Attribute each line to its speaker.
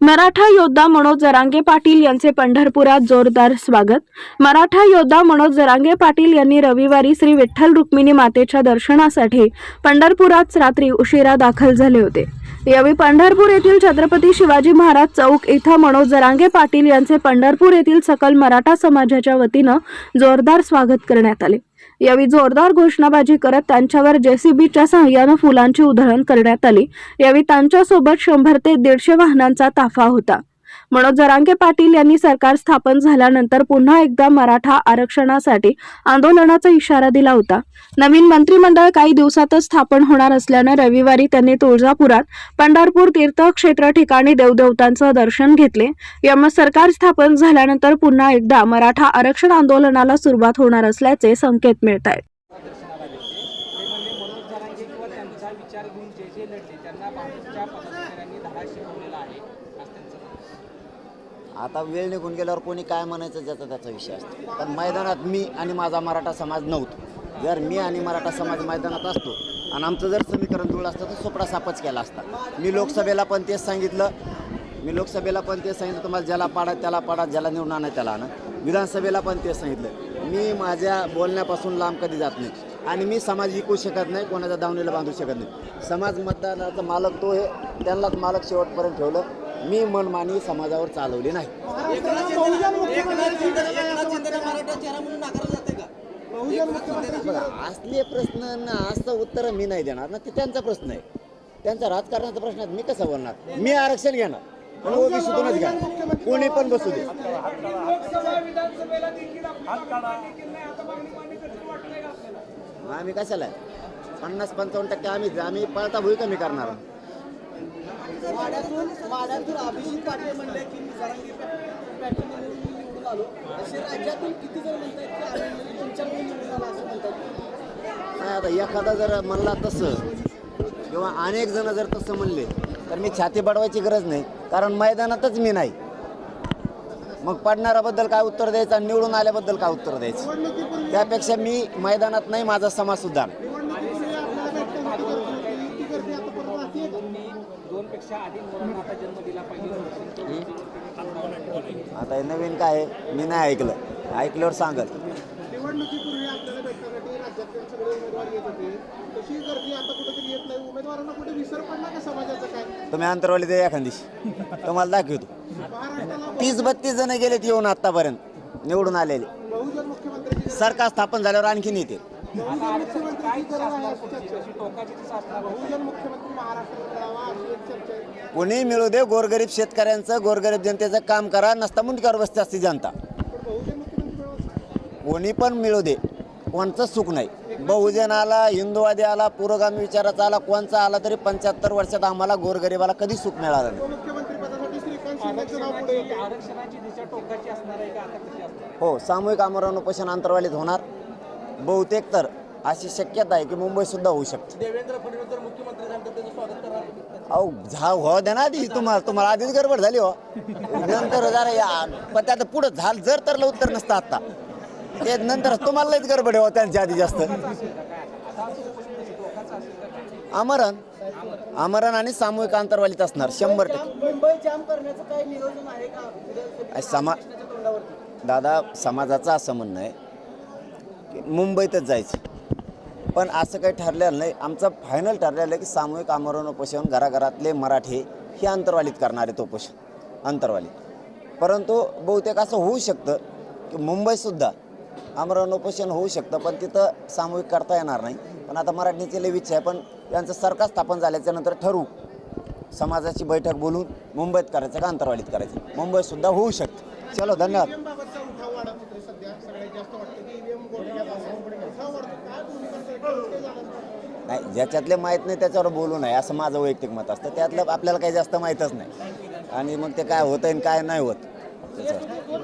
Speaker 1: मराठा योद्धा मनोज जरांगे पाटील यांचे पंढरपुरात जोरदार स्वागत। मराठा योद्धा मनोज जरांगे पाटील यांनी रविवारी श्री विठ्ठल रुक्मिणी मातेच्या दर्शनासाठी पंढरपुरात रात्री उशिरा दाखल झाले होते। यावेळी पंढरपूर येथील छत्रपती शिवाजी महाराज चौक इथं मनोज जरांगे पाटील यांचे पंढरपूर येथील सकल मराठा समाजाच्या वतीनं जोरदार स्वागत करण्यात आले। यावेळी जोरदार घोषणाबाजी करत त्यांच्यावर जेसीबीच्या सहाय्याने फुलांची उधळण करण्यात आली। यावेळी त्यांच्यासोबत 100 ते 150 वाहनांचा ताफा होता। मनोज जरांगे पाटील यांनी सरकार स्थापन झाल्यानंतर पुन्हा एकदा मराठा आरक्षणासाठी आंदोलनाचा इशारा दिला होता। नवीन मंत्रिमंडळ काही दिवसातच स्थापन होणार असल्याने रविवारी त्यांनी तुळजापुरात पंढरपूर तीर्थक्षेत्र ठिकाणी देवदेवतांचं दर्शन घेतले। यामुळे सरकार स्थापन झाल्यानंतर पुन्हा एकदा मराठा आरक्षण आंदोलनाला सुरुवात होणार असल्याचे संकेत मिळत आहेत।
Speaker 2: आता वेळ निघून गेल्यावर कोणी काय म्हणायचं त्याचा विषय असतो। पण मैदानात मी आणि माझा मराठा समाज नव्हतो। जर मी आणि मराठा समाज मैदानात असतो आणि आमचं जर समीकरण जुळलं असतं तर सोपडा सापच केला असता। मी लोकसभेला पण तेच सांगितलं तुम्हाला ज्याला पाडा त्याला पाडा, ज्याला निवडून आणा त्याला आणा। विधानसभेला पण तेच सांगितलं। मी माझ्या बोलण्यापासून लांब कधी जात नाही आणि मी समाज विकू शकत नाही, कोणाच्या दावणीला बांधू शकत नाही। समाज मतदानाचा मालक तो आहे, त्यांनाच मालक शेवटपर्यंत ठेवलं। मी मनमानी समाजावर चालवली नाही। असले प्रश्न ना असं उत्तर मी नाही देणार ना, ते त्यांचा प्रश्न आहे, त्यांचा राजकारणाचा प्रश्न आहे। मी कसं बोलणार? मी आरक्षण घेणार पण ओबीसीतूनच घ्या, कोणी पण बसू दे। आम्ही कशाला 50-55% आम्ही पळता भूई कमी करणार।
Speaker 3: अभिजित पाटील म्हणले की जरांगे पाटील निवडून आलो असे राज्यातून किती जण म्हणतात की तुमच्याकडून निवडून आला असं म्हणतात।
Speaker 2: नाही, आता एखादा जर म्हणला तसं किंवा अनेक जण जर तसं म्हणले तर मी छाती बडवायची गरज नाही, कारण मैदानातच मी नाही। मग पडणाऱ्याबद्दल काय उत्तर द्यायचं आणि निवडून आल्याबद्दल काय उत्तर द्यायचं? त्यापेक्षा मी मैदानात नाही, माझा समाज सुद्धा। आता हे नवीन काय आहे मी नाही ऐकलं, ऐकल्यावर सांगल।
Speaker 3: निवडणुकीपूर्वी आपल्याला भेटण्यासाठी राज्यातील सगळे उमेदवार येत होते, तशी गर्दी आता कुठेतरी येत नाही। उमेदवारांना कुठे विसर पडला का समाजाचं? काय
Speaker 2: तुम्ही अंतरवाली दे एखाद दिवशी, तुम्हाला दाखवतो। 30-32 जण गेलेत येऊन आतापर्यंत निवडून आलेले।
Speaker 3: बहुजन मुख्यमंत्री
Speaker 2: सरकार स्थापन झाल्यावर आणखीन येते।
Speaker 3: बहुजन मुख्यमंत्री महाराष्ट्रात मिळावा अशी एक चर्चा आहे।
Speaker 2: कोणी मिळू दे, गोरगरीब शेतकऱ्यांचं गोरगरीब जनतेचं काम करा, नसता मुंडक्यावर बसते असते जनता। कोणी पण मिळू दे, कोणचं चूक नाही। बहुजन आला, हिंदूवादी आला, पुरोगामी विचाराचा आला, कोणचा आला तरी 75 वर्षात आम्हाला गोरगरिबाला कधी सुख मिळालं नाही। हो, सामूहिक आमरण उपोषण अंतरवालीत होणार बहुतेक। तर अशी शक्यता आहे की मुंबई सुद्धा होऊ शकते।
Speaker 3: देवेंद्र फडणवीस जर मुख्यमंत्री झाले तर त्याचं स्वागत करणार?
Speaker 2: अहो हो द्या ना आधी, तुम्हाला आधीच गडबड झाली हो, नंतर जरा पण त्यात पुढं झालं जर तर उत्तर नसतं आता, ते नंतर तुम्हाला लईच गडबड हो त्यांच्या आधी जास्त। आमरण आणि सामूहिक अंतरवालीत असणार 100%।
Speaker 3: मुंबई जाम करण्याचं काही नियोजन आहे का?
Speaker 2: दादा, समाजाचं असं म्हणणं आहे की मुंबईतच जायचं, पण असं काही ठरलेलं नाही। आमचं फायनल ठरलेलं आहे की सामूहिक आमरण उपोषण घराघरातले मराठी हे अंतरवालीत करणार आहेत उपोषण अंतरवालीत। परंतु बहुतेक असं होऊ शकतं की मुंबईसुद्धा आमरण उपोषण होऊ शकतं, पण तिथं सामूहिक करता येणार नाही। पण आता मराठीची लई इच्छा आहे, पण यांचं सरकार स्थापन झाल्याच्या नंतर ठरवू, समाजाची बैठक बोलून मुंबईत करायचं का अंतरवालीत करायचं, मुंबईसुद्धा होऊ शकतं। चलो, धन्यवाद। नाही, ज्याच्यातले माहीत नाही त्याच्यावर बोलू नये असं माझं वैयक्तिक मत असतं। त्यातलं आपल्याला काही जास्त माहीतच नाही आणि मग ते काय होतं आणि काय नाही होत त्याच्यावर